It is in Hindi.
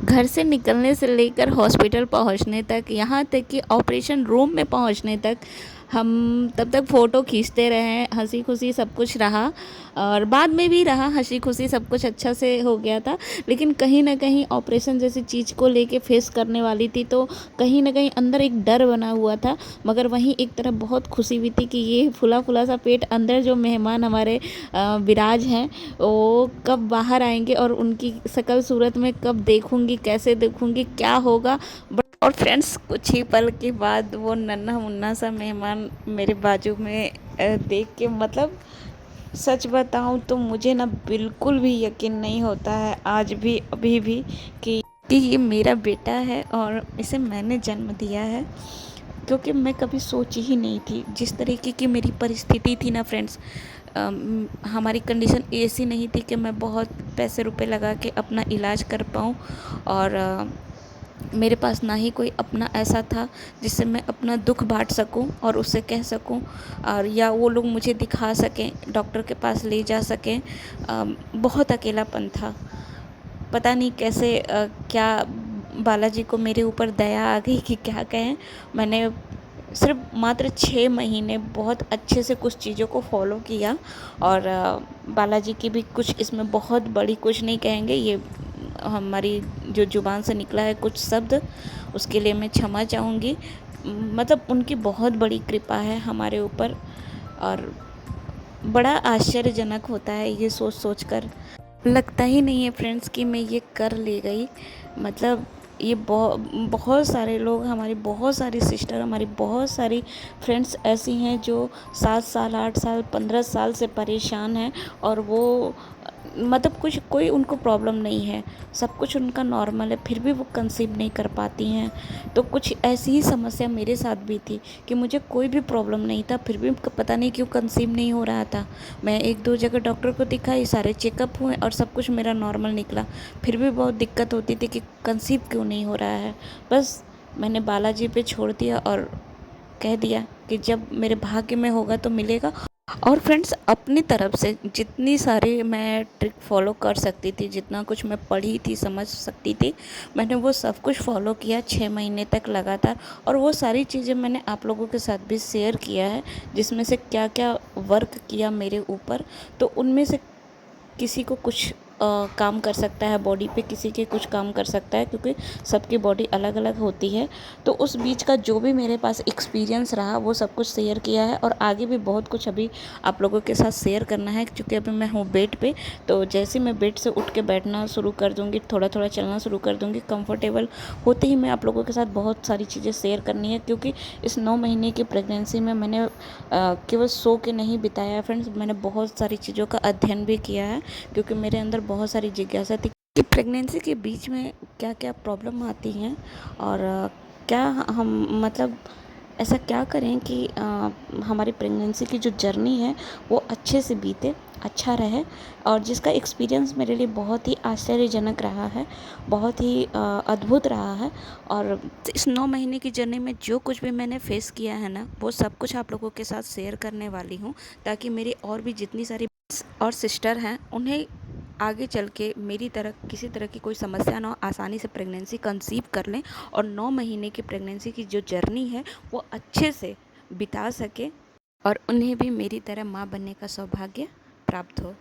घर से निकलने से लेकर हॉस्पिटल पहुंचने तक, यहाँ तक कि ऑपरेशन रूम में पहुंचने तक हम तब तक फ़ोटो खींचते रहे, हंसी खुशी सब कुछ रहा। और बाद में भी रहा हंसी खुशी, सब कुछ अच्छा से हो गया था। लेकिन कहीं ना कहीं ऑपरेशन जैसी चीज़ को लेके फेस करने वाली थी, तो कहीं ना कहीं अंदर एक डर बना हुआ था। मगर वहीं एक तरफ बहुत खुशी भी थी कि ये फुला फुला सा पेट, अंदर जो मेहमान हमारे विराज हैं वो कब बाहर आएंगे और उनकी शकल सूरत में कब देखूंगी, कैसे देखूंगी, क्या होगा। और फ्रेंड्स, कुछ ही पल के बाद वो नन्हा मुन्ना सा मेहमान मेरे बाजू में देख के, मतलब सच बताऊं तो मुझे ना बिल्कुल भी यकीन नहीं होता है आज भी, अभी भी, कि ये मेरा बेटा है और इसे मैंने जन्म दिया है। क्योंकि मैं कभी सोची ही नहीं थी, जिस तरीके की मेरी परिस्थिति थी ना फ्रेंड्स। हमारी कंडीशन ऐसी नहीं थी कि मैं बहुत पैसे रुपए लगा के अपना इलाज कर पाऊँ। और मेरे पास ना ही कोई अपना ऐसा था जिससे मैं अपना दुख बांट सकूं और उससे कह सकूं, और या वो लोग मुझे दिखा सकें, डॉक्टर के पास ले जा सकें। बहुत अकेलापन था। पता नहीं कैसे क्या बालाजी को मेरे ऊपर दया आ गई कि क्या कहें। मैंने सिर्फ मात्र 6 महीने बहुत अच्छे से कुछ चीज़ों को फॉलो किया। और बालाजी की भी कुछ इसमें बहुत बड़ी कुछ नहीं कहेंगे, ये हमारी जो ज़ुबान से निकला है कुछ शब्द, उसके लिए मैं क्षमा चाहूँगी। मतलब उनकी बहुत बड़ी कृपा है हमारे ऊपर। और बड़ा आश्चर्यजनक होता है ये सोच सोच कर। लगता ही नहीं है फ्रेंड्स कि मैं ये कर ले गई। मतलब ये बहुत सारे लोग, हमारी बहुत सारी सिस्टर, हमारी बहुत सारी फ्रेंड्स ऐसी हैं जो 7 साल, 8 साल, 15 साल से परेशान हैं। और वो मतलब कुछ कोई उनको प्रॉब्लम नहीं है, सब कुछ उनका नॉर्मल है, फिर भी वो कंसीव नहीं कर पाती हैं। तो कुछ ऐसी ही समस्या मेरे साथ भी थी कि मुझे कोई भी प्रॉब्लम नहीं था, फिर भी पता नहीं क्यों कंसीव नहीं हो रहा था। मैं 1-2 जगह डॉक्टर को दिखाई, सारे चेकअप हुए और सब कुछ मेरा नॉर्मल निकला, फिर भी बहुत दिक्कत होती थी कि कंसीव क्यों नहीं हो रहा है। बस मैंने बालाजी पे छोड़ दिया और कह दिया कि जब मेरे भाग्य में होगा तो मिलेगा। और फ्रेंड्स, अपनी तरफ से जितनी सारी मैं ट्रिक फॉलो कर सकती थी, जितना कुछ मैं पढ़ी थी, समझ सकती थी, मैंने वो सब कुछ फॉलो किया 6 महीने तक लगातार। और वो सारी चीज़ें मैंने आप लोगों के साथ भी शेयर किया है, जिसमें से क्या क्या वर्क किया मेरे ऊपर। तो उनमें से किसी को कुछ काम कर सकता है बॉडी पे, किसी के कुछ काम कर सकता है, क्योंकि सबकी बॉडी अलग अलग होती है। तो उस बीच का जो भी मेरे पास एक्सपीरियंस रहा वो सब कुछ शेयर किया है। और आगे भी बहुत कुछ अभी आप लोगों के साथ शेयर करना है, क्योंकि अभी मैं हूँ बेड पे। तो जैसे मैं बेड से उठ के बैठना शुरू कर दूँगी, थोड़ा थोड़ा चलना शुरू कर दूँगी, कंफर्टेबल होते ही मैं आप लोगों के साथ बहुत सारी चीज़ें शेयर करनी है। क्योंकि इस 9 महीने की प्रेगनेंसी में मैंने केवल सो के नहीं बिताया है फ्रेंड्स, मैंने बहुत सारी चीज़ों का अध्ययन भी किया है। क्योंकि मेरे अंदर बहुत सारी जिज्ञासा थी कि प्रेगनेंसी के बीच में क्या क्या प्रॉब्लम आती हैं। और क्या हम, मतलब ऐसा क्या करें कि हमारी प्रेगनेंसी की जो जर्नी है वो अच्छे से बीते, अच्छा रहे। और जिसका एक्सपीरियंस मेरे लिए बहुत ही आश्चर्यजनक रहा है, बहुत ही अद्भुत रहा है। और इस 9 महीने की जर्नी में जो कुछ भी मैंने फेस किया है ना, वो सब कुछ आप लोगों के साथ शेयर करने वाली हूँ, ताकि मेरी और भी जितनी सारी और सिस्टर हैं उन्हें आगे चल के मेरी तरह किसी तरह की कोई समस्या ना हो, आसानी से प्रेगनेंसी कंसीव कर लें और 9 महीने की प्रेगनेंसी की जो जर्नी है वो अच्छे से बिता सके, और उन्हें भी मेरी तरह माँ बनने का सौभाग्य प्राप्त हो।